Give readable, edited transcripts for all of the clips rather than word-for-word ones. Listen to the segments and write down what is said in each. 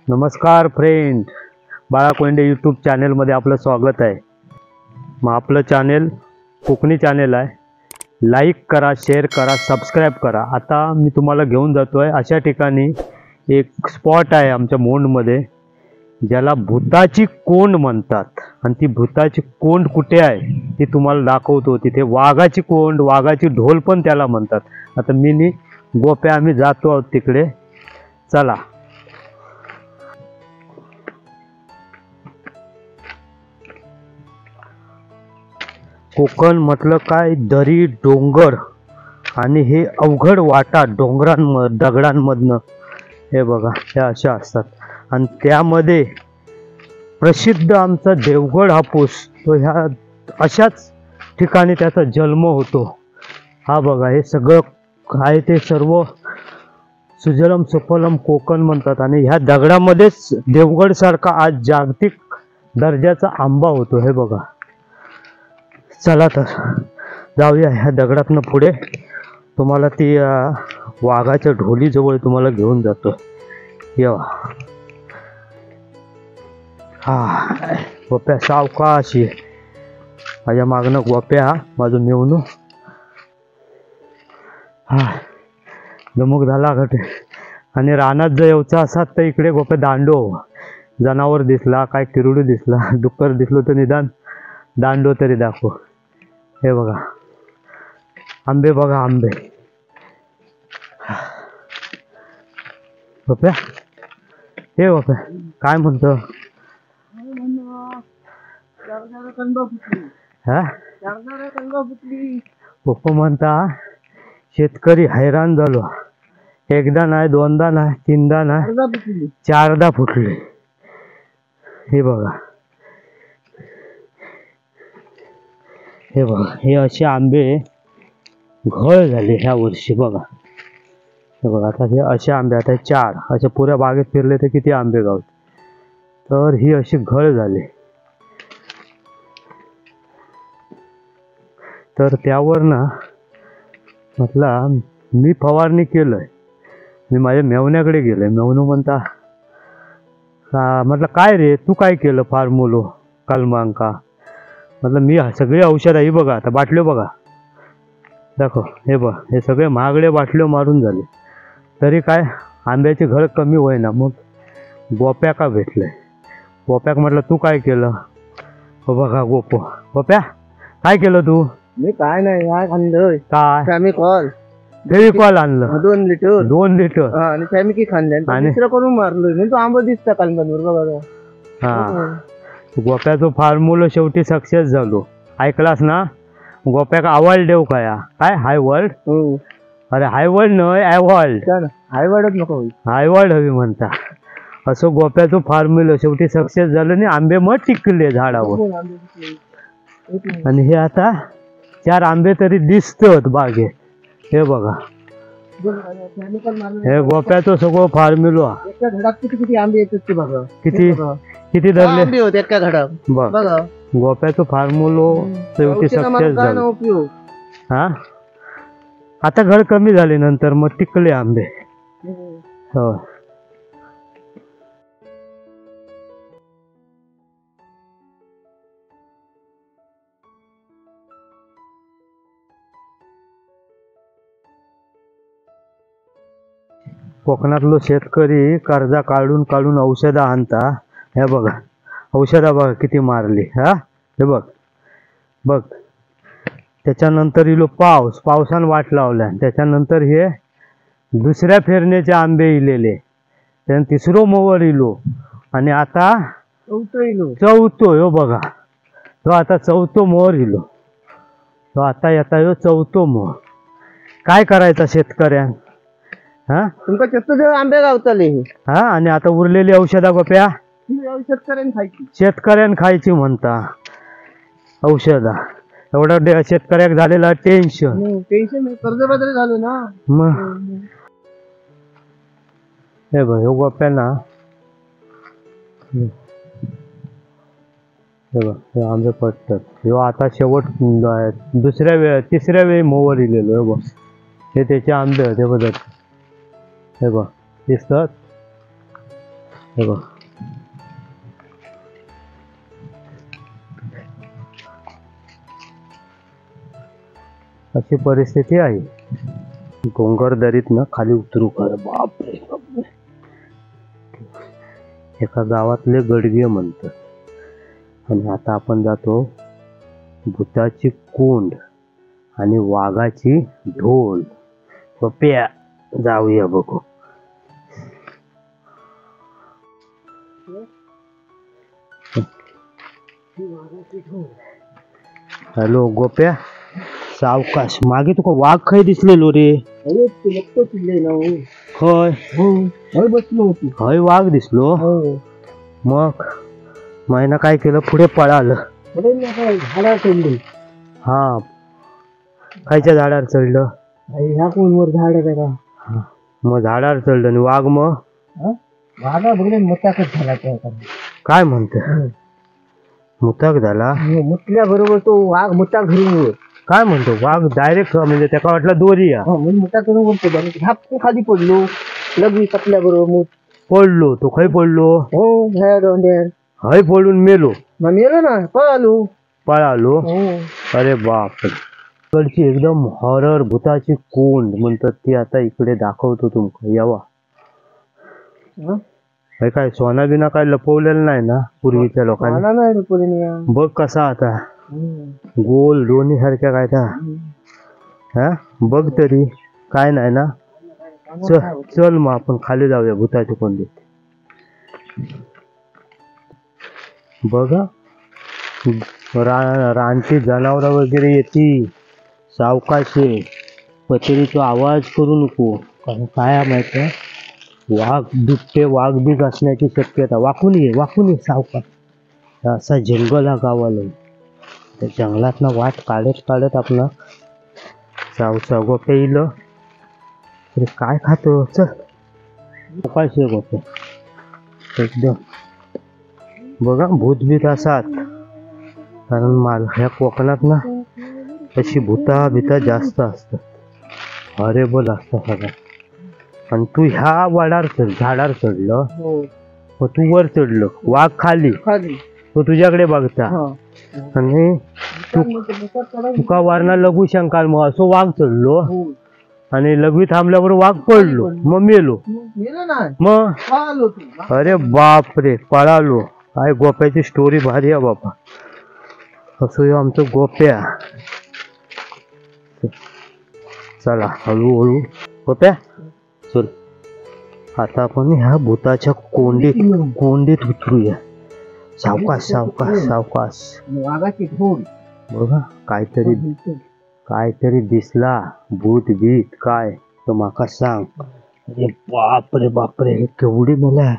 नमस्कार फ्रेंड, बाळा Conde YouTube चॅनलमध्ये आपलं स्वागत आहे। मग आपलं चॅनल कोकणी चॅनल आहे, लाईक करा, शेअर करा, सबस्क्राईब करा। आता मी तुम्हाला घेऊन जातो आहे अशा ठिकाणी, एक स्पॉट आहे आमच्या मोंडमध्ये ज्याला भूताची कोंड म्हणतात। आणि ती भूताची कोंड कुठे आहे ती तुम्हाला दाखवतो। तिथे वाघाची कोंड, वाघाची ढोल पण त्याला म्हणतात। आता मी गोप्या आम्ही जातो आहोत तिकडे, चला। कोकण म्हटलं काय, दरी, डोंगर आणि हे अवघड वाटा दगडांमधनं, हे बघा त्या अशा असतात। आणि त्यामध्ये प्रसिद्ध आमचा देवगड हापूस, तो ह्या अशाच ठिकाणी त्याचा जन्म होतो। हा बघा, हे सगळं आहे ते सर्व सुजलम सुफलम कोकण म्हणतात। आणि ह्या दगडामध्येच देवगड सारखा आज जागतिक दर्जाचा आंबा होतो। हे बघा, चला तर जाऊया ह्या दगडातनं पुढे। तुम्हाला ती वाघाच्या ढोलीजवळ तुम्हाला घेऊन जातो। येवा, हा गोप्या सावकाशी, माझ्या मागणं गोप्या, माझं मेवणू। हा जमुक झाला घट। आणि रानात जर येऊचा असात तर इकडे गोप्या दांडो, जनावर दिसला, काय किरुडू दिसला, डुक्कर दिसलो तर निदान दांडो तरी दाखव। हे बघा आंबे, बघा आंबे। गोप्या, हे गोप्या काय म्हणतो? पप्पा म्हणता शेतकरी हैराण झालो, एकदा नाही, दोनदा नाही, तीनदा नाही, चारदा फुटले। हे बघा, हे बघा, हे असे आंबे घळ झाले ह्या वर्षी। बघा हे बघा, आता हे असे आंबे, आता चार असे पुऱ्या बागेत फिरले तर किती आंबे गावत। तर ही अशी घळ झाले। तर त्यावर ना म्हटलं मी फवारणी केलंय, मी माझ्या मेवण्याकडे गेलोय। मेवणू म्हणता म्हटलं काय रे, तू काय केलं फार्मुलो कलमांका? म्हटलं मी सगळे औषध आहे, बघा आता बाटल्यो बघा, दाखव, हे बघ, हे सगळे महागडे बाटल्यो मारून झाले तरी काय आंब्याची घळ कमी होईना। मग गोप्या का भेटलंय, गोप्याक म्हटलं तू काय केलं? हो बघा गोप्या काय केलं तू? मी काय नाही, काय खाल्लं? काय फेविकॉल आणलं 2 लिटर 2 लिटर आणि फॅमिकी खाल्ले आणि दुसरं करून मारलोय म्हणून तो आंबा दिसता कालमधून बघा। हा, गोप्याचं फॉर्म्युला शेवटी सक्सेस झालो। ऐकलास ना, गोप्याक अवॉर्ड देऊ काय? हाय वर्ल्ड? अरे हाय वर्ल्ड नाही, अवॉर्ड। हाय वर्ल्डच नको, हाय वर्ल्ड हवी म्हणता। असं गोप्याचं फॉर्म्युला शेवटी सक्सेस झालं आणि आंबे मग टिकले झाडावर। आणि हे आता 4 आंबे तरी दिसतात बागेत। हे बघा, हे गोप्याचं सगळं फॉर्म्युला। एका झाडात किती आंबे येतात ते बघा, किती धरले आंबे होते एका झाडात बघा। गोप्याचं फॉर्म्युला शेवटी सक्सेस झालं। हा, आता घड कमी झाली, नंतर मग टिकले आंबे। हो, कोकणातलो शेतकरी कर्जा काढून काढून औषधं आणता। हे बघा औषधं बघा किती मारली। हा हे बघ, त्याच्यानंतर इलो पावसानं वाट लावल्या। त्याच्यानंतर हे दुसऱ्या फेरणीचे आंबे इलेले, त्यानंतर तिसरो मोवर इलो आणि आता चौथो। हो बघा, तो आता चौथो मोहर इलो, तो आता येता यो चौथो मोहर। काय करायचा शेतकऱ्यां? हा, तुमका चतुर्थ आंबे गावतले। हा, आणि आता उरलेली औषधं गोप्या शेतकऱ्यान खायची म्हणता औषधा। एवढं शेतकऱ्याक झालेला टेन्शन कर्जबाजारी झालो ना। मग हे बघ, हे गोप्या ना, हे बघ, हे आंबे पडतात। ह्यो आता शेवट तिसऱ्या वेळी मोवर इलेलो। हे बघ, हे त्याचे आंबे होते बघ, हे बघ दिसतात। हे बघ अशी परिस्थिती आहे. डोंगर दरीत ना खाली उतरू कर. बापरे बापरे. एका गावातले गडगे म्हणतात. आणि आता आपण जातो भूताची कोंड आणि वाघाची ढोल. पप्या जाऊया बघू. हॅलो गोप्या, सावकाश. मागे तुका वाघ खय दिसलेलो रे? अरे तू लपतो चिल्ले ना. खय? हो बसलो होतो. खय वाघ दिसलो? मग मैना काय केलं? पुढे पळालं. झाडावर चढलो. हा, खायच्या झाडावर चढलं? ह्या कोण वर झाड आहे का? मग झाडावर चढलं आणि वाघ मग वाघा बघले मुताकच झाला. काय म्हणते? मुताक झाला? मुतल्या बरोबर तो वाघ मुताक धरून. काय म्हणतो? वाघ डायरेक्ट म्हणजे त्याला वाटलं दोरी या मुताक धरून बोलतो. झापकून खाली पडलो. लगवी कपल्या बरोबर पडलो. तो खय पडलो? हो झाड हय पडून मेलो. मग मेलो ना. पळालो. अरे बाप. इकडची एकदम हॉरर भूताची कोंड म्हणतात ती आता इकडे दाखवतो तुमका. यावा. हे काय सोना बिना काय लपवलेलं नाही ना पूर्वीच्या लोकांनी? बघ कसा आता गोल दोन्ही सारख्या काय त्या. हा बघ तरी काय नाही ना. चल मग आपण खाली जाऊया भूताच्या कोंडीत. बघा रानची जनावर वगैरे येते. सावकाशे पत्रीचा आवाज करू नको. कारण काय माहिती आहे, वाघ बिबटे वाघ बीघ असण्याची शक्यता. वाकून ये सावकाश. असा जंगल हा गावाला. त्या जंगलात ना वाट काढत काढत आपला सावसा गोप्या येईल. अरे काय खातो? चल सावकाश ये गोप्या. एकदम बघा भूतभीत असात. कारण मला ह्या कोकणात ना अशी भूता भीता जास्त असतात. हॉरेबल असतं सगळं. आणि तू ह्या वाडार चढ झाडावर चढलं. मग तू वर चढलं. वाघ खाली. तो तुझ्याकडे बघता. आणि तुका वारणा लघु शंकाल. मग असं वाघ चढलो आणि लघवी थांबल्यावर वाघ पडलो. मग मेलो. मग अरे बापरे पळालो. काय गोप्याची स्टोरी भारी आहे बाबा. असो आमचं गोप्या. चला हळूहळू गोप्या चल. आता आपण ह्या भूताच्या कोंडीत उतरूया. सावकाश सावकाश सावकाश. बघा काहीतरी दिसला. भूत भीत काय तो माका सांग. अरे बापरे बापरे केवढी मला.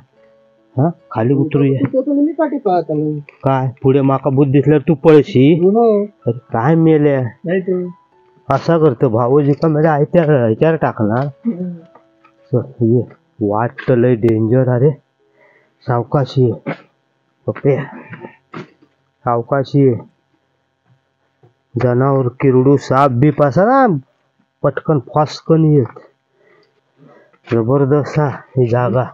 हा खाली उतरूया. काय पुढे माका भूत दिसल्यावर तू पळशी? काय मेल्या असा करतो भाऊजी का म्हणजे ह्याच्यावर टाकणार. ये वाट लय डेंजर. अरे सावकाशी पप्पे सावकाशी. जनावर किरडू साप बीप असा ना पटकन फास्कन येत. जबरदस्त ही जागा.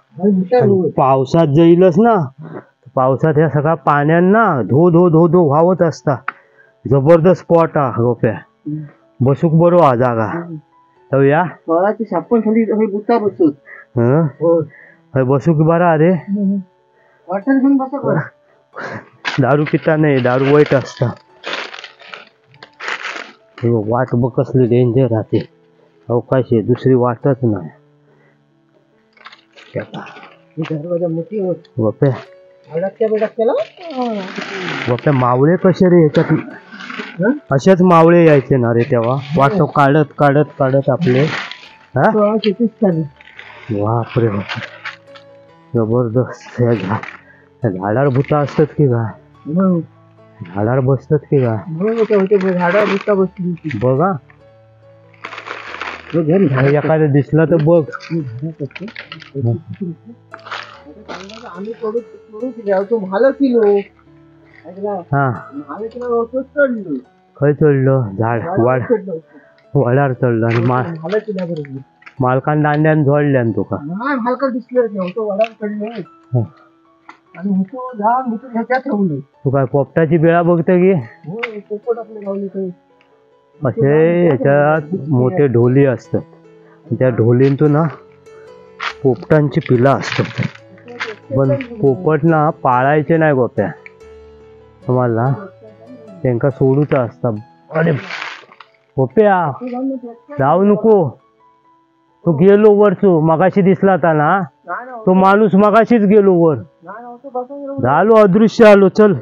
पावसात जाईलच ना. पावसात ह्या सगळ्या पाण्यांना धो धो धो धो वाहत असता. जबरदस्त स्पॉट हा गोप्या. बसूक बरो हा जागा. जाऊया बसूक बरा. अरे दारू पिता नाही. दारू वाईट असता. वाट बघ कसली डेंजर राहते. अवकाश आहे दुसरी वाटच नाही. गोप्या गोप्या मावळे कसे रे ह्याच्यात? असेच मावळे यायचे ना रे तेव्हा. वाट काढत काढत काढत आपले. हा बापरे बापरे जबरदस्त. झाडावर भूता असतात की काय? झाडावर बसतात की काय? झाडावर बसली बघा. एखादं दिसलं तर बघ. आम्ही तू मला किलो. हा खय चढलो? झाड वाडावर चढलो आणि मालकान दांड्यान झोडल्यान तुका नाही हलका दिसलं होतो वडात पडले हं. आणि होतो झाड होतो ह्याच्यात ठेवलं तू काय पोपटाची बेळा बघतो की हो पोपट आपले गावले काही असे याच्यात मोठे ढोली असतात त्या ढोलींतून ना पोपटांची पिलं असतात पण पोपट ना पाळायचे नाही गोप्या तुम्हाला त्यांका सोडूच असतात. अरे गोप्या जाऊ नको तू गेलो वरचो मगाशी दिसला होता ना तो माणूस मगाशीच गेलो वर झालो अदृश्य आलो चल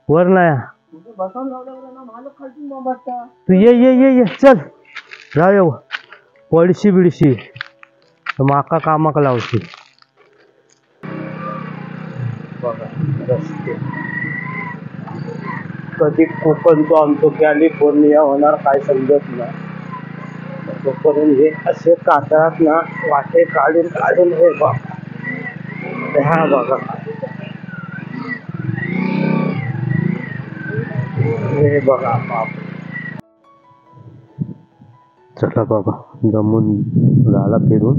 वर नाही तू ये चल जाऊ पडशी बिडशी माका कामाक लावशी. रस्ते कधी कोकण तो आमचं कॅलिफोर्निया होणार काय समजत नाही तोपर्यंत हे असे कातळात ना वाटे काढून काढून हे बघ हा बघा हे बघा बाप. चला बाबा जमून झाला फिरून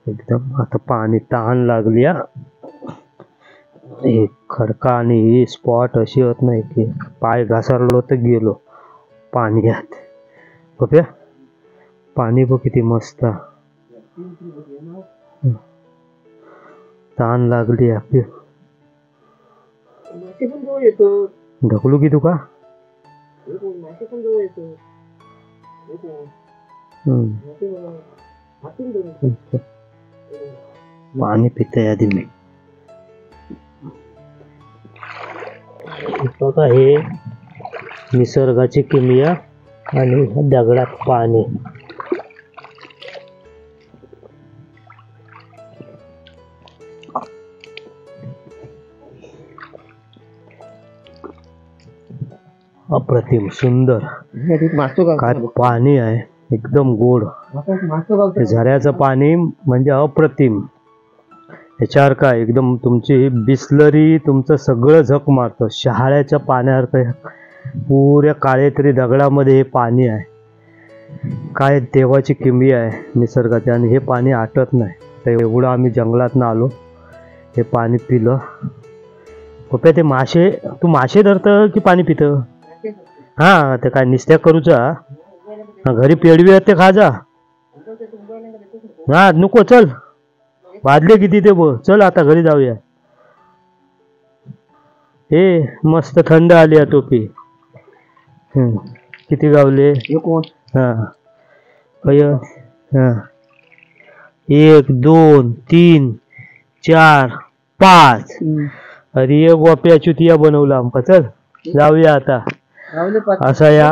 एकदम आता पाणी तहान लागली हा. हे खडका आणि ही स्पॉट अशी होत नाही की पाय घसरलो तर गेलो पाण्यात. बघ्या पाणी बघ किती मस्त तहान लागली आपली ढकलू की तुका पाणी पिते आधी मी. बघा हे निसर्गाची किमया आणि दगडात पाणी. अप्रतिम सुंदर काय पाणी आहे एकदम गोड झऱ्याचं पाणी म्हणजे अप्रतिम. ह्याच्यावर काय एकदम तुमची बिस्लरी तुमचं सगळं झक मारतं. शहाळ्याच्या पाण्यासारखं पुऱ्या काळेतरी दगडामध्ये हे पाणी आहे. काय देवाची किमया आहे निसर्गाची आणि हे पाणी आटत नाही. तर एवढं आम्ही जंगलातनं आलो हे पाणी पिलं. पप्या ते मासे तू मासे धरतं की पाणी पितं? हा ते काय निस्त्या करूचा घरी पेडवी ते खा जा. हा नको चल वाजले किती ते बघ चल आता घरी जाऊया. हे मस्त थंड आली आहे टोपी. किती गावले? हा हा 1 2 3 4 5. अरे एक गोप्या चुतिया बनवला आमका. चल जाऊया आता. असा या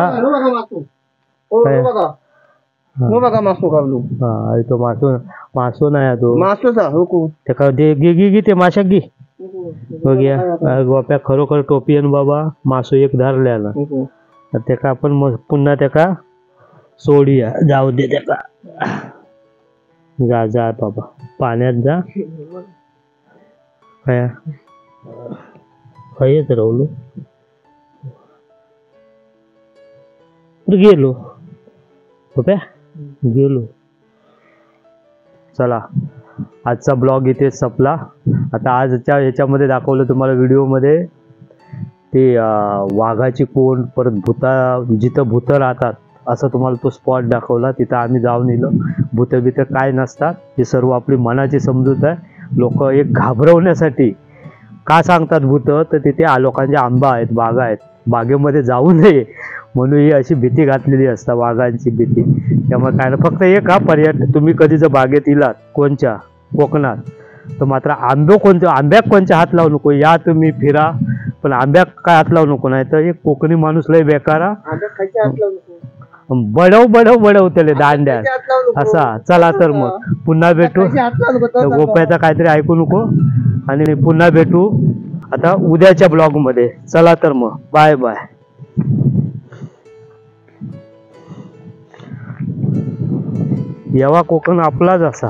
बघा मासो गावलो. हा तो मासो नाही तो मासो त्याका दे गी ते माशा गी बघूया. गोप्या खरोखर टोपी आणि बाबा मासो एक धरल्या ना त्याका आपण पुन्हा त्याका सोडूया. जाऊ दे त्याका जा बाबा पाण्यात जा. काय खयच राहुलो गेलो गोप्या गेलो. चला आजचा ब्लॉग इथे संपला. आता आजच्या ह्याच्यामध्ये दाखवलं तुम्हाला व्हिडिओमध्ये ते वाघाची कोंड परत जिथं भूतं राहतात असं तुम्हाला तो स्पॉट दाखवला. तिथं आम्ही जाऊन येलो. भूतं काय नसतात हे सर्व आपली मनाची समजूत आहे. लोक एक घाबरवण्यासाठी का सांगतात भूतं तर तिथे लोकांच्या आंबा आहेत बागा आहेत बागेमध्ये जाऊ नये म्हणून ही अशी भीती घातलेली असतात वाघांची भीती. त्यामुळे काय ना फक्त एक पर्यटन तुम्ही कधी जर बागेत इलात कोणच्या कोकणात तर मात्र आंब्याक कोणच्या हात लावू नको. या तुम्ही फिरा पण आंब्याक काय हात लावू नको. नाही तर एक कोकणी माणूस लय बेकारा बडव त्याला दांड्या असा. चला तर मग पुन्हा भेटू. गोप्याचा काहीतरी ऐकू नको आणि पुन्हा भेटू आता उद्याच्या ब्लॉग मध्ये. चला तर मग बाय बाय. येवा कोकण आपलाच असा.